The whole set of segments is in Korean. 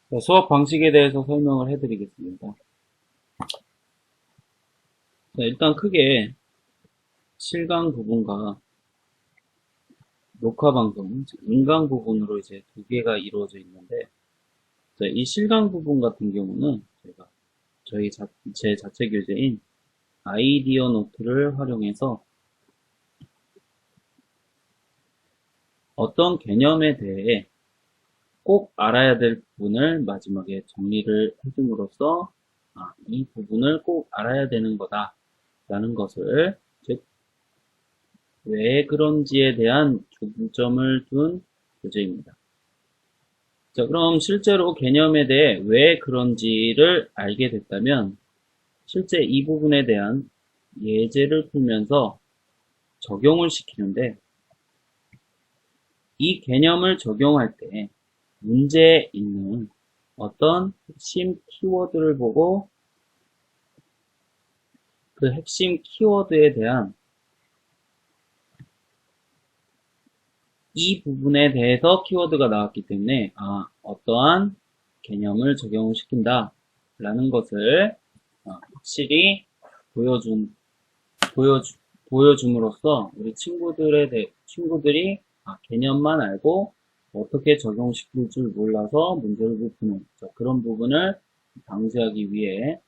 자, 수업 방식에 대해서 설명을 해드리겠습니다. 자, 일단 크게 실강 부분과 녹화 방송, 즉 인강 부분으로 이제 두 개가 이루어져 있는데, 자, 이 실강 부분 같은 경우는 제가 제 자체 교재인 아이디어 노트를 활용해서 어떤 개념에 대해 꼭 알아야 될 부분을 마지막에 정리를 해줌으로써 이 부분을 꼭 알아야 되는 거다 라는 것을, 즉 왜 그런지에 대한 중점을 둔 교재입니다. 자, 그럼 실제로 개념에 대해 왜 그런지를 알게 됐다면 실제 이 부분에 대한 예제를 풀면서 적용을 시키는데, 이 개념을 적용할 때 문제에 있는 어떤 핵심 키워드를 보고 그 핵심 키워드에 대한 이 부분에 대해서 키워드가 나왔기 때문에 어떠한 개념을 적용시킨다 라는 것을 확실히 보여줌으로써 우리 친구들이 개념만 알고 어떻게 적용시킬 줄 몰라서 문제를 못 푸는 그런 부분을 방지하기 위해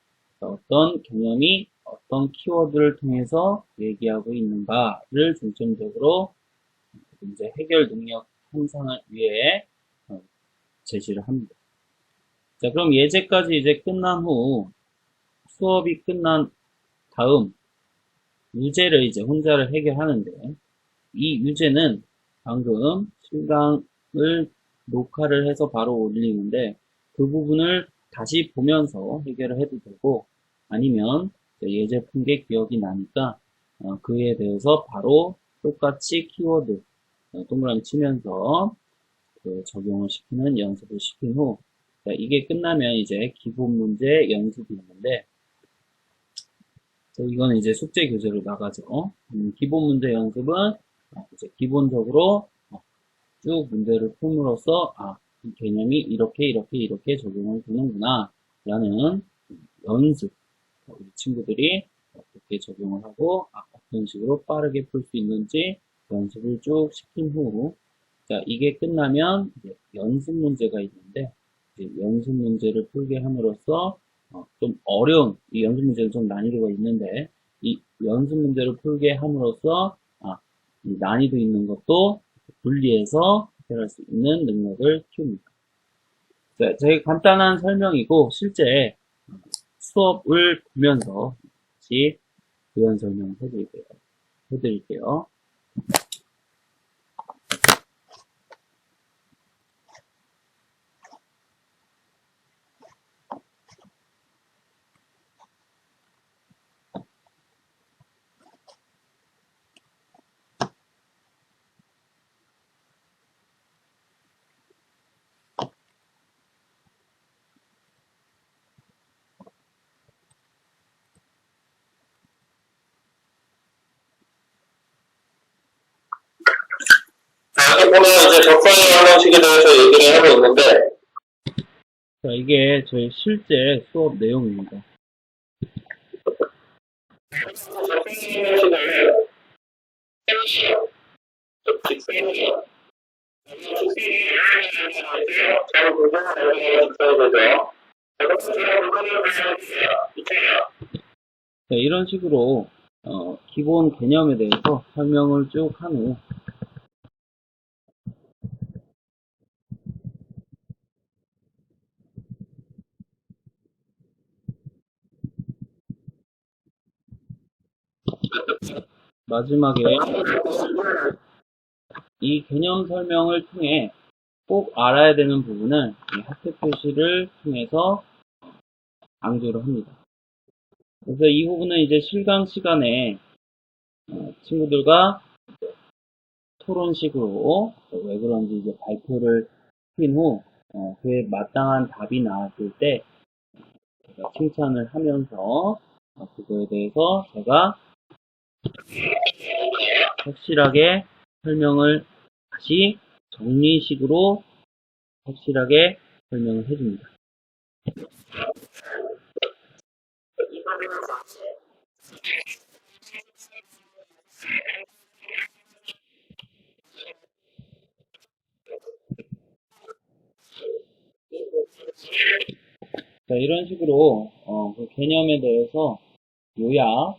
어떤 개념이 어떤 키워드를 통해서 얘기하고 있는가를 중점적으로 문제 해결 능력 향상을 위해 제시를 합니다. 자, 그럼 예제까지 이제 끝난 후 수업이 끝난 다음 유제를 이제 혼자를 해결하는데, 이 유제는 방금 실강을 녹화를 해서 바로 올리는데 그 부분을 다시 보면서 해결을 해도 되고, 아니면 예제 푼 게 기억이 나니까 그에 대해서 바로 똑같이 키워드 동그라미 치면서 적용을 시키는 연습을 시킨 후, 이게 끝나면 이제 기본 문제 연습이 있는데, 이거는 이제 숙제 교재로 나가죠. 기본 문제 연습은 이제 기본적으로 쭉 문제를 풀므로써 이 개념이 이렇게 적용을 되는구나 라는 연습, 우리 친구들이 어떻게 적용을 하고 어떤 식으로 빠르게 풀 수 있는지 연습을 쭉 시킨 후, 자, 이게 끝나면 이제 연습 문제가 있는데, 이제 연습 문제를 풀게 함으로써 좀 어려운 이 연습 문제는 좀 난이도가 있는데, 이 연습 문제를 풀게 함으로써 이 난이도 있는 것도 분리해서 해결할 수 있는 능력을 키웁니다. 자, 되게 간단한 설명이고 실제 수업을 보면서 같이 구현 설명 해드릴게요. 보면 이제 적성형 방식에 대해서 얘기를 하고 있는데, 자, 이게 저희 실제 수업 내용입니다. 적성형 방식을 직선이요. 잘 구성을 해서 자, 이런 식으로 기본 개념에 대해서 설명을 쭉 한 후, 마지막에 이 개념 설명을 통해 꼭 알아야 되는 부분을 이 하트 표시를 통해서 강조를 합니다. 그래서 이 부분은 이제 실강 시간에 친구들과 토론식으로 왜 그런지 이제 발표를 시킨 후 그에 마땅한 답이 나왔을 때 제가 칭찬을 하면서 그거에 대해서 제가 확실하게 설명을 다시 정리식으로 확실하게 설명을 해줍니다. 자, 이런 식으로 그 개념에 대해서 요약,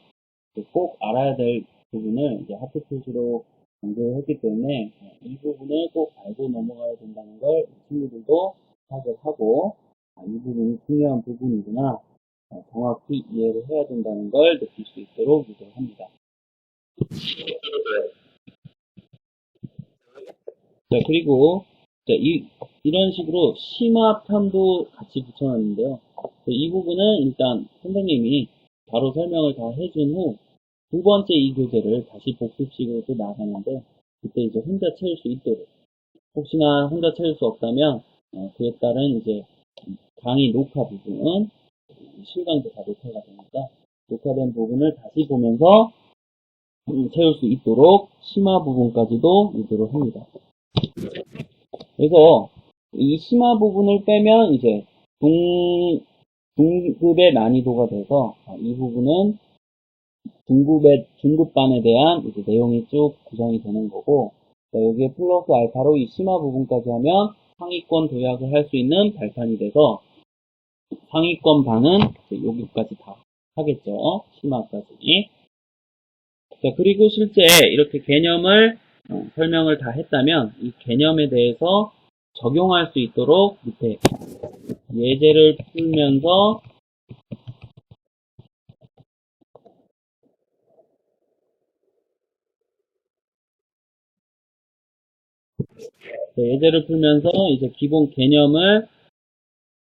꼭 알아야 될 부분을 이제 하트 표시로 강조했기 때문에 이 부분을 꼭 알고 넘어가야 된다는 걸 친구들도 파악을 하고 이 부분이 중요한 부분이구나 정확히 이해를 해야 된다는 걸 느낄 수 있도록 유도를 합니다. 자, 그리고 자, 이런 식으로 심화편도 같이 붙여놨는데요. 이 부분은 일단 선생님이 바로 설명을 다 해준 후 두 번째 이 교재를 다시 복습식으로 또 나가는데 그때 이제 혼자 채울 수 있도록 혹시나 혼자 채울 수 없다면 그에 따른 이제 강의 녹화 부분은 실강도 다 녹화가 되니까 녹화된 부분을 다시 보면서 채울 수 있도록 심화 부분까지도 유도를 합니다. 그래서 이 심화 부분을 빼면 이제 중급의 난이도가 돼서 이 부분은 중급반에 대한 이제 내용이 쭉 구성이 되는 거고, 여기에 플러스 알파로 이 심화 부분까지 하면 상위권 도약을 할 수 있는 발판이 돼서 상위권 반은 여기까지 다 하겠죠. 심화까지. 자, 그리고 실제 이렇게 개념을 설명을 다 했다면 이 개념에 대해서 적용할 수 있도록 밑에 예제를 풀면서 이제 기본 개념을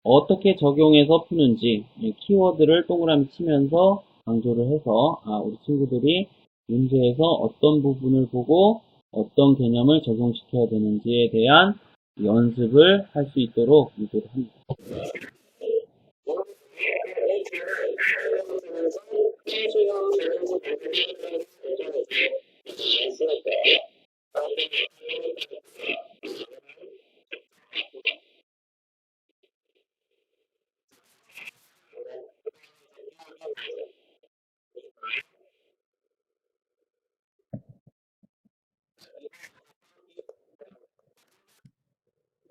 어떻게 적용해서 푸는지 키워드를 동그라미 치면서 강조를 해서 우리 친구들이 문제에서 어떤 부분을 보고 어떤 개념을 적용시켜야 되는지에 대한 연습을 할 수 있도록 유도를 합니다.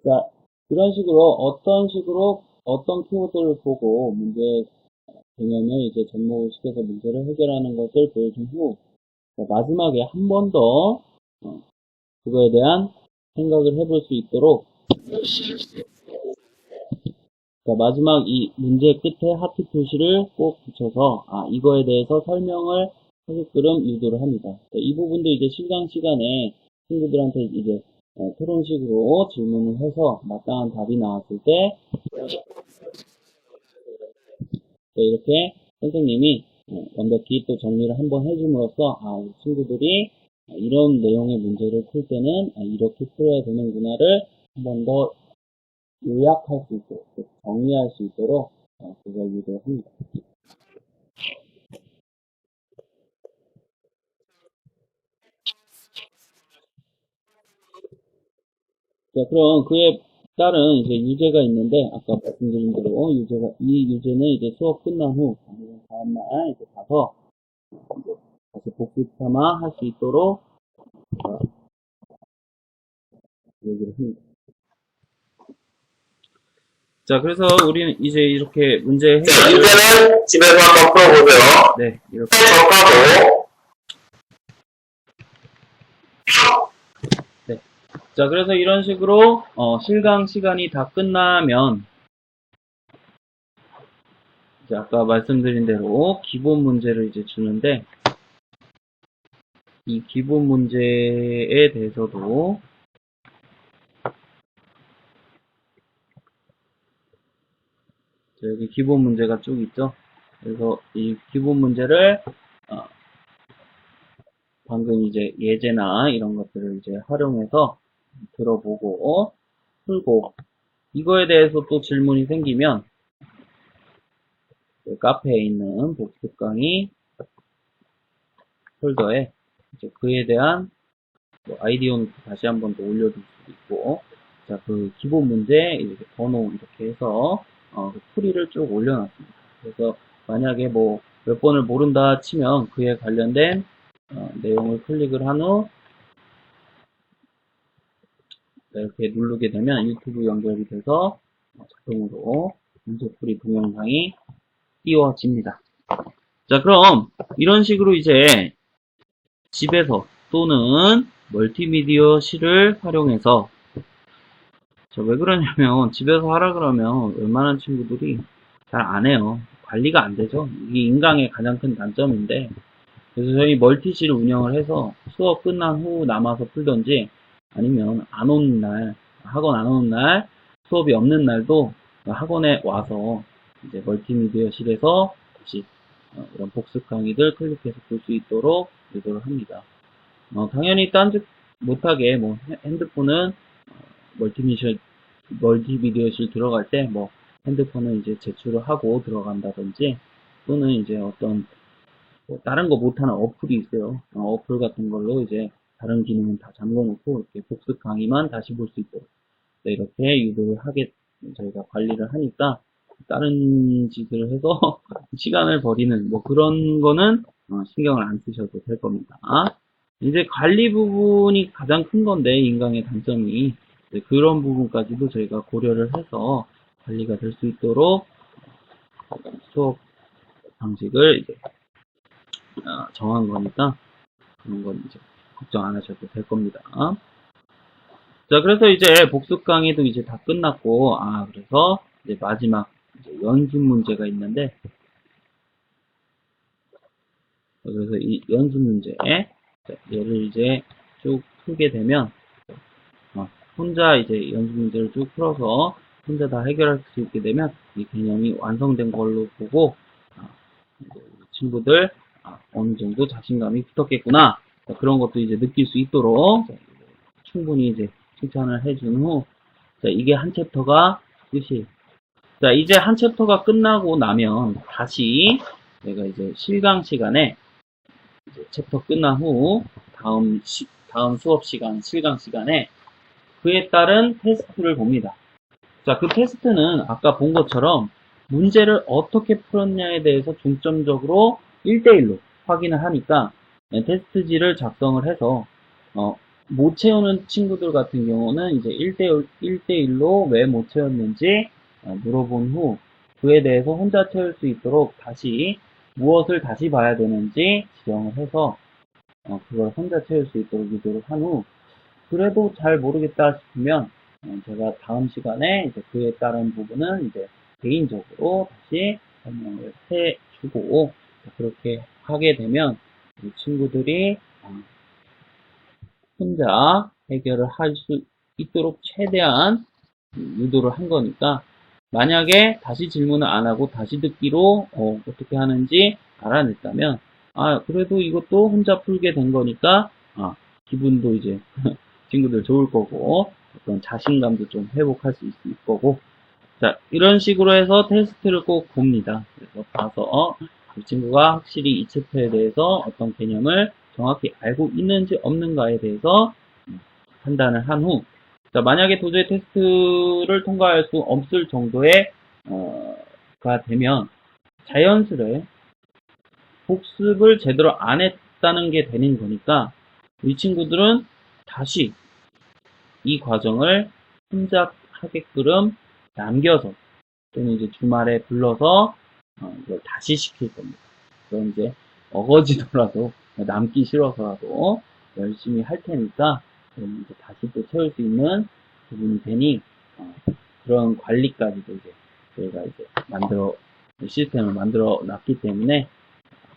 자, 이런 식으로 어떤 키워드를 보고 문제 개념을 이제 접목을 시켜서 문제를 해결하는 것을 보여준 후 마지막에 한 번 더 그거에 대한 생각을 해볼 수 있도록 마지막 이 문제 끝에 하트 표시를 꼭 붙여서 이거에 대해서 설명을 하게끔 유도를 합니다. 이 부분도 이제 실강 시간에 친구들한테 이제 토론식으로 질문을 해서 마땅한 답이 나왔을 때 이렇게 선생님이 완벽히 또 정리를 한번 해줌으로써 우리 친구들이 이런 내용의 문제를 풀 때는 이렇게 풀어야 되는구나를 한 번 더 요약할 수 있도록 정리할 수 있도록 그걸 유도합니다. 자, 그럼 그에 따른 이제 유제가 있는데 아까 말씀드린 대로 이 유제는 이제 수업 끝난 후 다음날 이제 가서 이제 다시 복습 삼아 할 수 있도록 얘기를 합니다. 자, 그래서 우리는 이제 이렇게 문제 해결. 이제는 집에서 한번 풀어보세요. 네, 이렇게. 접하고. 네. 자, 그래서 이런 식으로 실강 시간이 다 끝나면 이제 아까 말씀드린 대로 기본 문제를 이제 주는데 이 기본 문제에 대해서도 여기 기본 문제가 쭉 있죠. 그래서 이 기본 문제를 방금 이제 예제나 이런 것들을 이제 활용해서 들어보고 풀고 이거에 대해서 또 질문이 생기면 카페에 있는 복습 강의 폴더에 이제 그에 대한 아이디어는 다시 한번 더 올려둘 수도 있고 자, 그 기본 문제 이렇게 번호 이렇게 해서 그 풀이를 쭉 올려놨습니다. 그래서 만약에 뭐 몇 번을 모른다 치면 그에 관련된 내용을 클릭을 한 후 이렇게 누르게 되면 유튜브 연결이 돼서 자동으로 문제풀이 동영상이 띄워집니다. 자, 그럼 이런 식으로 이제 집에서 또는 멀티미디어실을 활용해서 왜 그러냐면 집에서 하라 그러면 웬만한 친구들이 잘 안 해요. 관리가 안 되죠. 이게 인강의 가장 큰 단점인데, 그래서 저희 멀티실을 운영을 해서 수업 끝난 후 남아서 풀던지 아니면 안 오는 날, 학원 안 오는 날, 수업이 없는 날도 학원에 와서 이제 멀티미디어실에서 다시 이런 복습 강의들 클릭해서 볼 수 있도록 유도를 합니다. 당연히 딴짓 못하게 뭐 핸드폰은 멀티미디어실 들어갈 때 뭐 핸드폰을 이제 제출을 하고 들어간다든지 또는 이제 어떤 뭐 다른 거 못하는 어플이 있어요. 어플 같은 걸로 이제 다른 기능은 다 잠궈놓고 이렇게 복습 강의만 다시 볼 수 있도록 이렇게 유도를 하게 저희가 관리를 하니까 다른 짓을 해서 시간을 버리는 뭐 그런 거는 신경을 안 쓰셔도 될 겁니다. 이제 관리 부분이 가장 큰 건데 인강의 단점이 그런 부분까지도 저희가 고려를 해서 관리가 될 수 있도록 수업 방식을 이제 정한 거니까 그런 건 이제 걱정 안 하셔도 될 겁니다. 자, 그래서 이제 복습 강의도 이제 다 끝났고, 그래서 이제 마지막 이제 연습 문제가 있는데, 그래서 이 연습 문제, 얘를 이제 쭉 풀게 되면, 혼자 이제 연습 문제를 쭉 풀어서 혼자 다 해결할 수 있게 되면 이 개념이 완성된 걸로 보고, 이제 친구들 어느 정도 자신감이 붙었겠구나. 그런 것도 이제 느낄 수 있도록 충분히 이제 칭찬을 해준 후, 자, 이게 한 챕터가 끝이. 자, 이제 한 챕터가 끝나고 나면 다시 내가 이제 실강 시간에 이제 챕터 끝난 후 다음 수업 시간, 실강 시간에 그에 따른 테스트를 봅니다. 자, 그 테스트는 아까 본 것처럼 문제를 어떻게 풀었냐에 대해서 중점적으로 1대1로 확인을 하니까 테스트지를 작성을 해서 못 채우는 친구들 같은 경우는 이제 1대1로 왜 못 채웠는지 물어본 후 그에 대해서 혼자 채울 수 있도록 다시 무엇을 다시 봐야 되는지 지정을 해서 그걸 혼자 채울 수 있도록 유도를 한 후 그래도 잘 모르겠다 싶으면 제가 다음 시간에 이제 그에 따른 부분은 이제 개인적으로 다시 설명을 해주고 그렇게 하게 되면 이 친구들이 혼자 해결을 할 수 있도록 최대한 유도를 한 거니까 만약에 다시 질문을 안 하고 다시 듣기로 어떻게 하는지 알아냈다면 그래도 이것도 혼자 풀게 된 거니까 기분도 이제 친구들 좋을 거고 어떤 자신감도 좀 회복할 수 있을 거고 자 이런 식으로 해서 테스트를 꼭 봅니다. 그래서 봐서 이 친구가 확실히 이 챕터에 대해서 어떤 개념을 정확히 알고 있는지 없는가에 대해서 판단을 한 후, 자, 만약에 도저히 테스트를 통과할 수 없을 정도의, 가 되면 자연스레 복습을 제대로 안 했다는 게 되는 거니까 이 친구들은 다시 이 과정을 혼자 하게끔 남겨서 또는 이제 주말에 불러서 이걸 다시 시킬 겁니다. 그럼 이제 어거지더라도 남기 싫어서라도 열심히 할 테니까 이제 다시 또 채울 수 있는 부분이 되니 그런 관리까지도 이제 저희가 이제 시스템을 만들어 놨기 때문에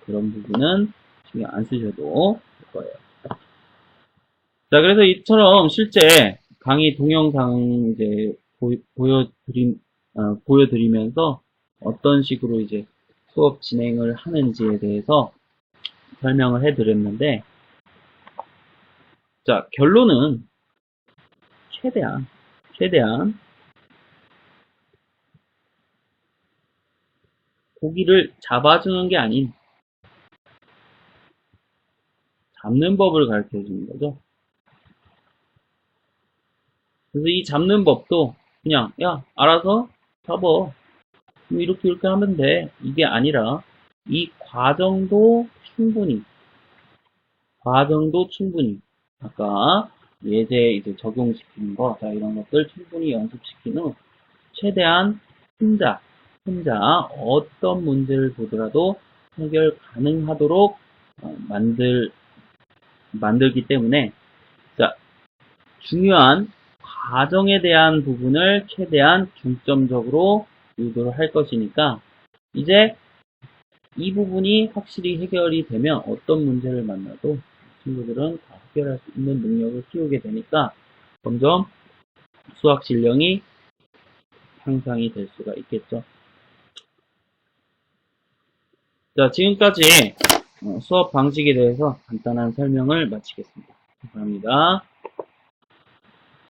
그런 부분은 신경 안 쓰셔도 될 거예요. 자, 그래서 이처럼 실제 강의 동영상 이제 보여드리면서 어떤 식으로 이제 수업 진행을 하는지에 대해서 설명을 해드렸는데, 자, 결론은 최대한 고기를 잡아주는 게 아닌 잡는 법을 가르쳐 주는 거죠. 그래서 이 잡는 법도 그냥, 야, 알아서 잡어. 뭐 이렇게 하면 돼. 이게 아니라, 이 과정도 충분히, 아까 예제 이제 적용시키는 거, 자, 이런 것들 충분히 연습시킨 후, 최대한 혼자 어떤 문제를 보더라도 해결 가능하도록 만들기 때문에, 자, 중요한 과정에 대한 부분을 최대한 중점적으로 유도를 할 것이니까, 이제 이 부분이 확실히 해결이 되면 어떤 문제를 만나도 친구들은 다 해결할 수 있는 능력을 키우게 되니까 점점 수학 실력이 향상이 될 수가 있겠죠. 자, 지금까지 수업 방식에 대해서 간단한 설명을 마치겠습니다. 감사합니다.